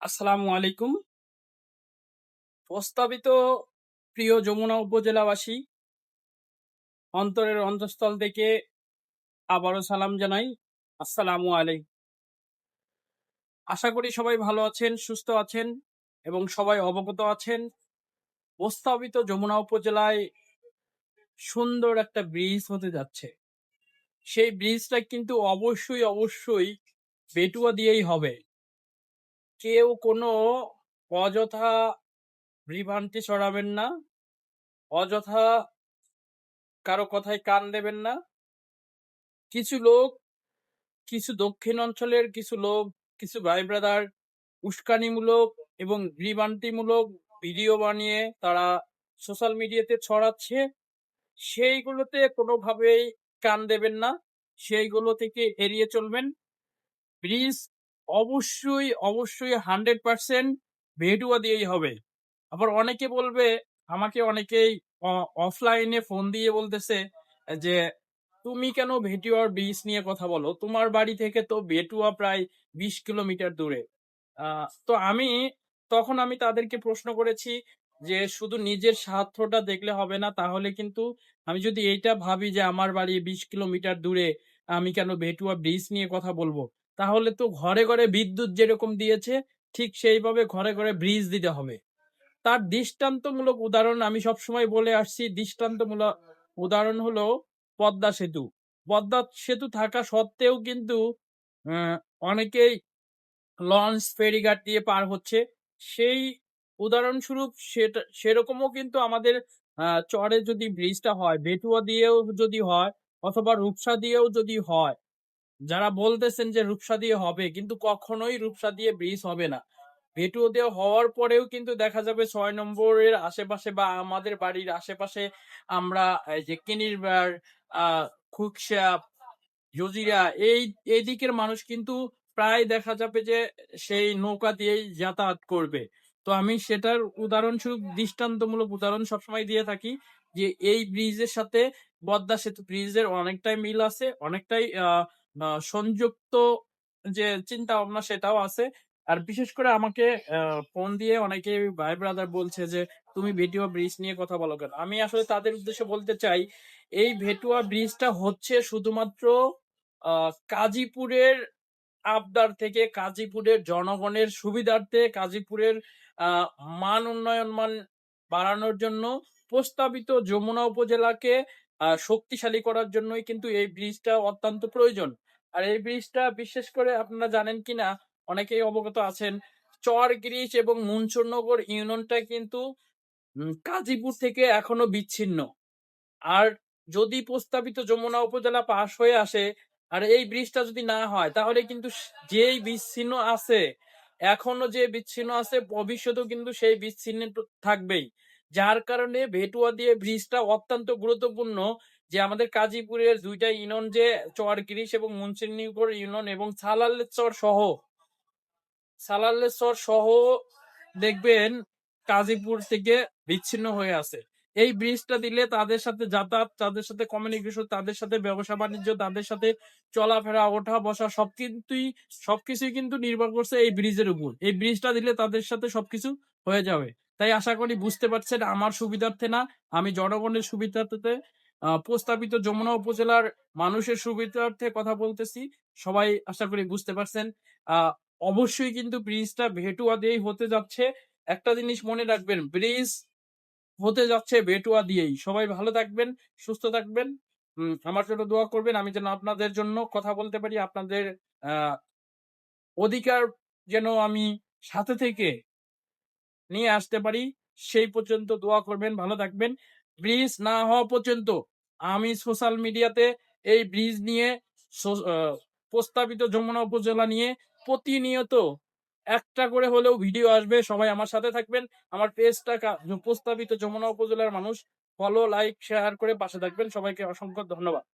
আসসালামু আলাইকুম। প্রস্তাবিত প্রিয় যমুনা উপজেলাবাসী, অন্তরের অন্তঃস্থল থেকে আবারও সালাম জানাই। আসসালামু আলাইকুম। আশা করি সবাই ভালো আছেন, সুস্থ আছেন এবং সবাই অবগত আছেন। প্রস্তাবিত যমুনা উপজেলায় সুন্দর একটা ব্রিজ হতে যাচ্ছে। সেই ব্রিজটা কিন্তু অবশ্যই বেটুয়া দিয়েই হবে। কেউ কোনো অযথা বিভ্রান্তি ছড়াবেন না, অযথা কারো কথায় কান দেবেন না। কিছু লোক, কিছু দক্ষিণ অঞ্চলের কিছু লোক, কিছু ভাই ব্রাদার উস্কানিমূলক এবং বিভ্রান্তিমূলক ভিডিও বানিয়ে তারা সোশ্যাল মিডিয়াতে ছড়াচ্ছে। সেইগুলোতে কোনোভাবেই কান দেবেন না, সেইগুলো থেকে এড়িয়ে চলবেন। ব্রিজ অবশ্যই 100% ভেটুয়া দিয়েই হবে। আবার অনেকে বলবে, আমাকে অনেকেই অফলাইনে ফোন দিয়ে বলতেছে যে, তুমি কেন ভেটুয়ার ব্রিজ নিয়ে কথা বলো? তোমার বাড়ি থেকে তো বেটুয়া প্রায় 20 কিলোমিটার দূরে। তো তখন আমি তাদেরকে প্রশ্ন করেছি যে, শুধু নিজের স্বার্থটা দেখলে হবে না। তাহলে কিন্তু আমি যদি এইটা ভাবি যে আমার বাড়ি 20 কিলোমিটার দূরে, আমি কেন ভেটুয়া ব্রিজ নিয়ে কথা বলবো? তাহলে তো ঘরে বিদ্যুৎ যেরকম দিয়েছে, ঠিক সেইভাবে ঘরে ব্রিজ দিতে হবে। তার দৃষ্টান্তমূলক উদাহরণ আমি সবসময় বলে আসছি, দৃষ্টান্তমূলক উদাহরণ হলো পদ্মা সেতু। পদ্মা সেতু থাকা সত্ত্বেও কিন্তু অনেকেই লঞ্চ, ফেরিঘাট দিয়ে পার হচ্ছে। সেই উদাহরণস্বরূপ সেরকমও কিন্তু আমাদের চরে যদি ব্রিজটা হয়, বেটুয়া দিয়েও যদি হয় অথবা রূপসা দিয়েও যদি হয়, যারা বলতেছেন যে রূপসা দিয়ে হবে, কিন্তু কখনোই রূপসা দিয়ে ব্রিজ হবে না। ভেটুয়া দেওয়া হওয়ার পরেও কিন্তু দেখা যাবে ৬ নম্বরের আশেপাশে বা আমাদের বাড়ির আশেপাশে আমরা এই যে কিনিরবার, আ খুকসা, জজিরা এই দিকের মানুষ কিন্তু প্রায় দেখা যাবে যে সেই নৌকা দিয়েই যাতায়াত করবে। তো আমি সেটার উদাহরণস্বরূপ দৃষ্টান্তমূলক উদাহরণ সবসময় দিয়ে থাকি যে এই ব্রিজের সাথে পদ্মা সেতু ব্রিজের অনেকটাই মিল আছে, অনেকটাই আ আ সংযুক্ত যে চিন্তা ভাবনা সেটাও আছে। আর বিশেষ করে আমাকে আ ফোন দিয়ে অনেকে ভাই ব্রাদার বলছে যে, "তুমি ভেটুয়া ব্রিজ নিয়ে কথা বলো কেন?" আমি আসলে তাদের উদ্দেশ্যে বলতে চাই, এই ভেটুয়া ব্রিজটা হচ্ছে শুধুমাত্র আ কাজীপুরের আবদার থেকে, কাজীপুরের জনগণের সুবিধার্থে, কাজীপুরের আ মান বাড়ানোর জন্য, প্রস্তাবিত যমুনা উপজেলাকে শক্তিশালী করার জন্যই কিন্তু এই ব্রিজটা অত্যন্ত প্রয়োজন। আর এই ব্রিজটা বিশেষ করে আপনারা জানেন কিনা অনেকেই অবগত আছেন, চরগিরিশ এবং মুনসুরনগর ইউনিয়নটা কিন্তু কাজীপুর থেকে এখনো বিচ্ছিন্ন। আর যদি প্রস্তাবিত যমুনা উপজেলা পাশ হয়ে আসে আর এই ব্রিজটা যদি না হয়, তাহলে কিন্তু যেই বিচ্ছিন্ন আছে, এখনো যে বিচ্ছিন্ন আছে, ভবিষ্যতেও কিন্তু সেই বিচ্ছিন্ন থাকবেই। যার কারণে ভেটুয়া দিয়ে ব্রিজটা অত্যন্ত গুরুত্বপূর্ণ, যে আমাদের কাজীপুরের ২ টা ইউনিয়ন, যে চরগিরিশ এবং মুন্সিনগর ইউনিয়ন এবং সালালেশ্বর সহ দেখবেন কাজীপুর থেকে বিচ্ছিন্ন হয়ে আছে। এই ব্রিজটা দিলে তাদের সাথে যাতায়াত, তাদের সাথে কমিউনিকেশন, তাদের সাথে ব্যবসা-বাণিজ্য, তাদের সাথে চলাফেরা, ওঠা-বসা সবকিছুই কিন্তু নির্ভর করছে এই ব্রিজের উপর। এই ব্রিজটা দিলে তাদের সাথে সবকিছু হয়ে যাবে। তাই আশা করি বুঝতে পারছেন, আমার সুবিধার্থে না, আমি জনগণের সুবিধার্থে, প্রস্তাবিত যমুনা উপজেলার মানুষের সুবিধার্থে কথা বলতেছি। সবাই আশা করি বুঝতে পারছেন। আ অবশ্যই কিন্তু ব্রিজটা ভেটুয়া দিয়েই হতে যাচ্ছে। একটা জিনিস মনে রাখবেন, ব্রিজ হতে যাচ্ছে ভেটুয়া দিয়েই। সবাই ভালো থাকবেন, সুস্থ থাকবেন। আমার জন্য দোয়া করবেন। আমি যেন আপনাদের জন্য কথা বলতে পারি। আপনাদের আ অধিকার যেন আমি সাথে থেকে নিয়ে আসতে পারি। সেই পর্যন্ত দোয়া করবেন, ভালো থাকবেন। ব্রিজ না হওয়া পর্যন্ত আমি সোশ্যাল মিডিয়াতে এই ব্রিজ নিয়ে, সো আ প্রস্তাবিত যমুনা উপজেলা নিয়ে প্রতিনিয়ত একটা করে হলেও ভিডিও আসবে। সবাই আমার সাথে থাকবেন। আমার পেজটা প্রস্তাবিত যমুনা উপজেলার মানুষ ফলো, লাইক, শেয়ার করে পাশে থাকবেন। সবাইকে অসংখ্য ধন্যবাদ।